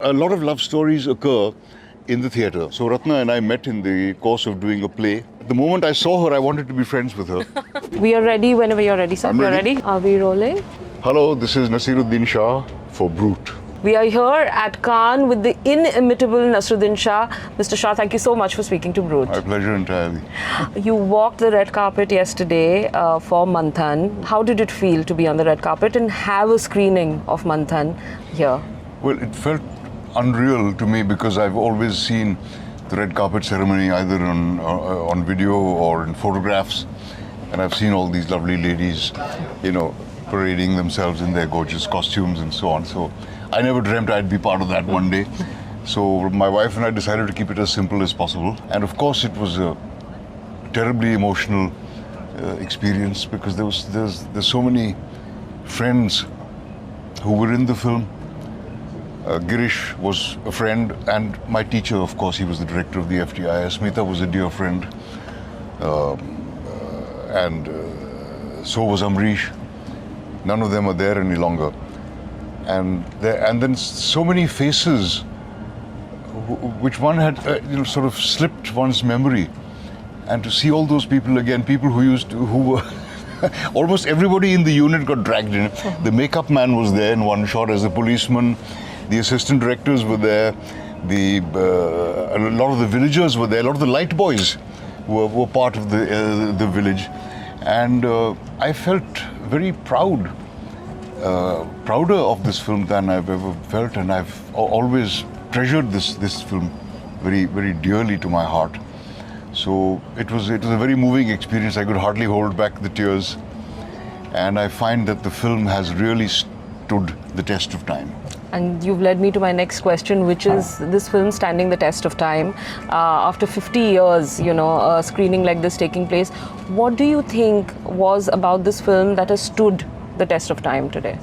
A lot of love stories occur in the theatre. So Ratna and I met in the course of doing a play. The moment I saw her, I wanted to be friends with her. We are ready whenever you're ready, sir. I'm You're ready. ready? Are we rolling? Hello, this is Nasiruddin Shah for Brute. We are here at Cannes with the inimitable Nasruddin Shah. Mr. Shah, thank you so much for speaking to Brute. My pleasure entirely. You walked the red carpet yesterday for Manthan. How did it feel to be on the red carpet and have a screening of Manthan here? Well, it felt unreal to me because I've always seen the red carpet ceremony either on video or in photographs, and I've seen all these lovely ladies, parading themselves in their gorgeous costumes and so on. So I never dreamt I'd be part of that one day. So my wife and I decided to keep it as simple as possible, and of course it was a terribly emotional experience because there's so many friends who were in the film. Girish was a friend, and my teacher, of course, he was the director of the FTI. Smita was a dear friend, and so was Amrish. None of them are there any longer, and then so many faces, which one had sort of slipped one's memory, and to see all those people again, people who were. Almost everybody in the unit got dragged in. The makeup man was there in one shot as a policeman. The assistant directors were there. A lot of the villagers were there. A lot of the light boys were part of the village, and I felt very prouder of this film than I've ever felt, and I've always treasured this film very, very dearly to my heart. So it was a very moving experience. I could hardly hold back the tears, and I find that the film has really stood the test of time. And you've led me to my next question, which is this film standing the test of time. After 50 years, a screening like this taking place, what do you think was about this film that has stood the test of time today?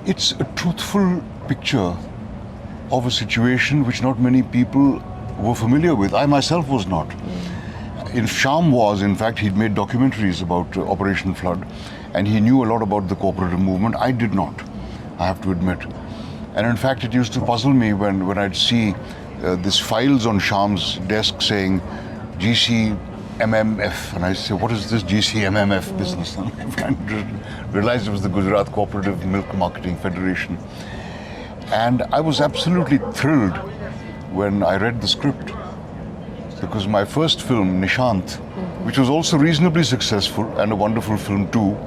It's a truthful picture of a situation which not many people were familiar with. I myself was not. Shyam was, in fact, he'd made documentaries about Operation Flood, and he knew a lot about the cooperative movement. I did not, I have to admit. And in fact, it used to puzzle me when I'd see these files on Shyam's desk saying GCMMF, and I say, what is this GCMMF business? And I realized it was the Gujarat Cooperative Milk Marketing Federation. And I was absolutely thrilled when I read the script, because my first film, Nishant, which was also reasonably successful and a wonderful film too,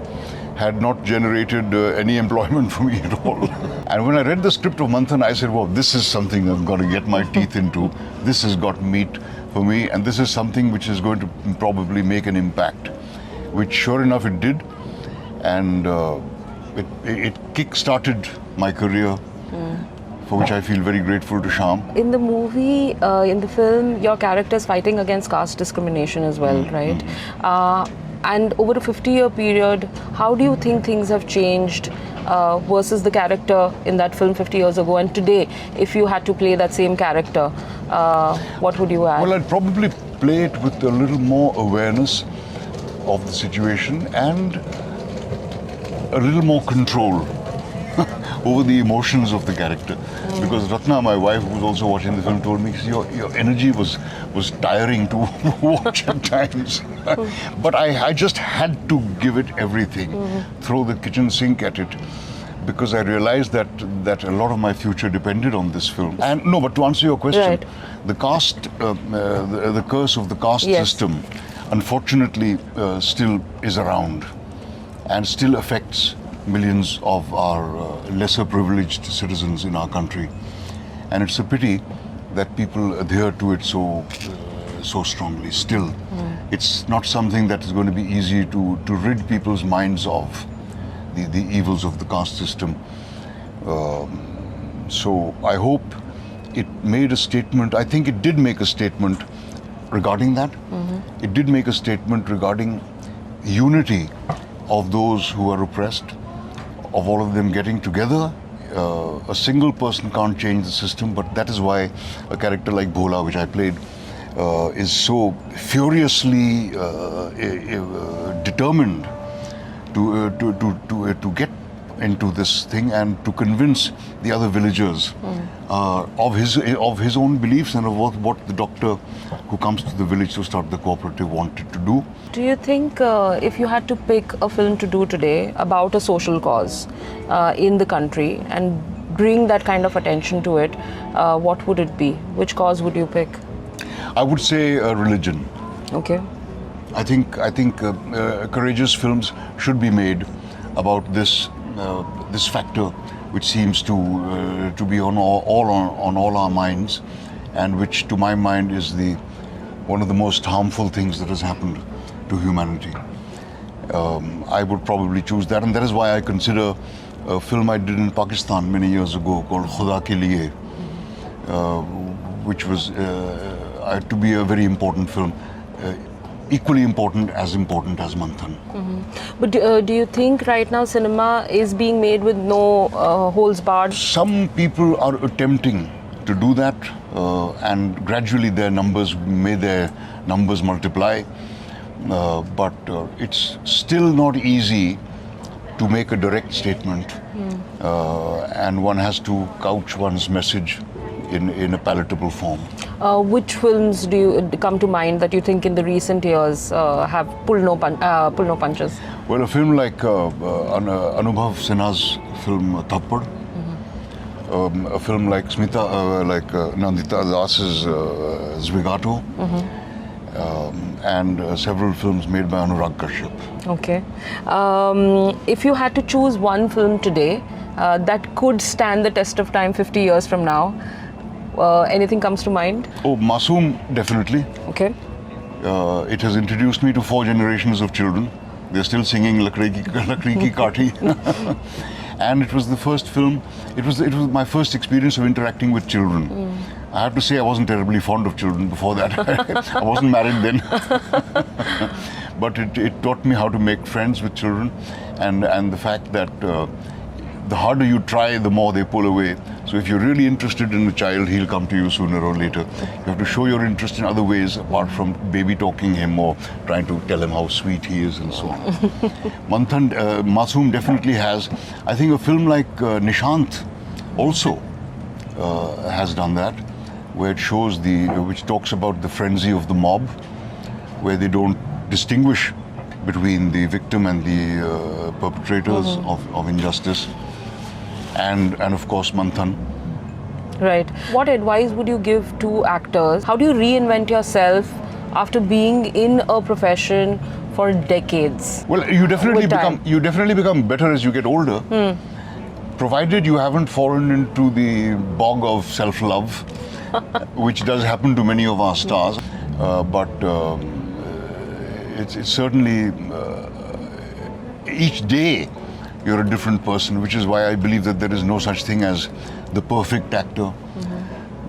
had not generated any employment for me at all. And when I read the script of Manthan, I said, well, this is something I've got to get my teeth into. This has got meat for me, and this is something which is going to probably make an impact, which sure enough it did. And it kick-started my career, for which I feel very grateful to Shyam. In the movie, in the film, your character is fighting against caste discrimination as well, right? And over a 50-year period, how do you think things have changed versus the character in that film 50 years ago? And today, if you had to play that same character, what would you add? Well, I'd probably play it with a little more awareness of the situation and a little more control over the emotions of the character. Because Ratna, my wife, who was also watching the film, told me, your energy was tiring to watch at times. But I just had to give it everything, throw the kitchen sink at it, because I realized that a lot of my future depended on this film. And no, but to answer your question, right. The caste, the curse of the caste system, unfortunately, still is around and still affects millions of our lesser privileged citizens in our country. And it's a pity that people adhere to it so strongly still. It's not something that is going to be easy to rid people's minds of, the evils of the caste system. So I hope it made a statement. I think it did make a statement regarding that. It did make a statement regarding unity of those who are oppressed, of all of them getting together. A single person can't change the system, but that is why a character like Bhola, which I played, is so furiously determined to get into this thing and to convince the other villagers of his own beliefs and of what the doctor who comes to the village to start the cooperative wanted to do. Do you think if you had to pick a film to do today about a social cause in the country and bring that kind of attention to it, what would it be? Which cause would you pick? I would say religion. Okay. I think courageous films should be made about this factor, which seems to be on all our minds, and which, to my mind, is one of the most harmful things that has happened to humanity. I would probably choose that, and that is why I consider a film I did in Pakistan many years ago called Khuda Ke Liye, which was to be a very important film. Equally important as Manthan. But do you think right now cinema is being made with no holds barred? Some people are attempting to do that, and gradually their numbers multiply. But it's still not easy to make a direct statement, and one has to couch one's message in a palatable form. Which films do you come to mind that you think in the recent years have pulled no punches? Well, a film like Anubhav Sinha's film Thappad, a film like Nandita Das's Zwigato, and several films made by Anurag Kashyap. Okay. If you had to choose one film today that could stand the test of time 50 years from now, anything comes to mind? Oh, Masoom, definitely. Okay. It has introduced me to 4 generations of children. They're still singing Lakri Ki Kaathi. And it was the first film, it was my first experience of interacting with children. I have to say I wasn't terribly fond of children before that. I wasn't married then. But it taught me how to make friends with children, and the fact that the harder you try, the more they pull away. So if you're really interested in a child, he'll come to you sooner or later. You have to show your interest in other ways apart from baby talking him or trying to tell him how sweet he is and so on. Manthan, Masoom definitely has. I think a film like Nishant also has done that, where it shows which talks about the frenzy of the mob, where they don't distinguish between the victim and the perpetrators of injustice. And of course Manthan. Right. What advice would you give to actors? How do you reinvent yourself after being in a profession for decades? Well, you definitely become better as you get older, provided you haven't fallen into the bog of self-love, which does happen to many of our stars. But it's certainly each day you're a different person, which is why I believe that there is no such thing as the perfect actor,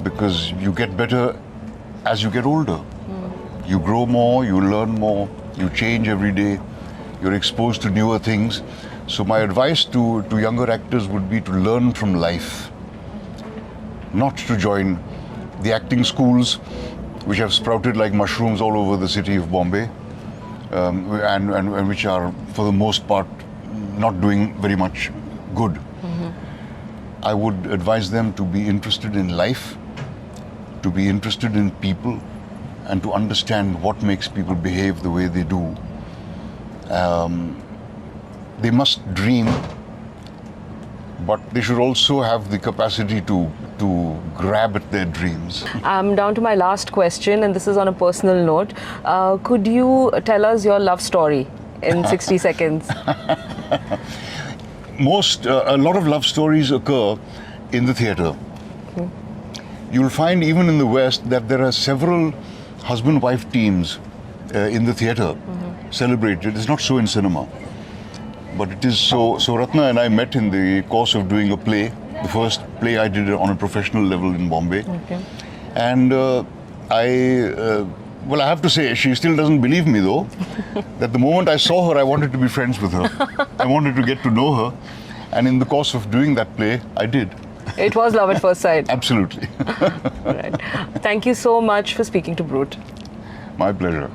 because you get better as you get older. You grow more, you learn more, you change every day, you're exposed to newer things. So my advice to younger actors would be to learn from life, not to join the acting schools, which have sprouted like mushrooms all over the city of Bombay, and which are, for the most part, not doing very much good. I would advise them to be interested in life, to be interested in people, and to understand what makes people behave the way they do. They must dream, but they should also have the capacity to grab at their dreams. I'm down to my last question, and this is on a personal note. Could you tell us your love story in 60 seconds? A lot of love stories occur in the theatre. You'll find even in the West that there are several husband-wife teams in the theatre celebrated. It's not so in cinema, but it is so. So Ratna and I met in the course of doing a play, the first play I did on a professional level in Bombay. Okay. And well, I have to say, she still doesn't believe me though, that the moment I saw her, I wanted to be friends with her. I wanted to get to know her. And in the course of doing that play, I did. It was love at first sight. Absolutely. Right. Thank you so much for speaking to Brut. My pleasure.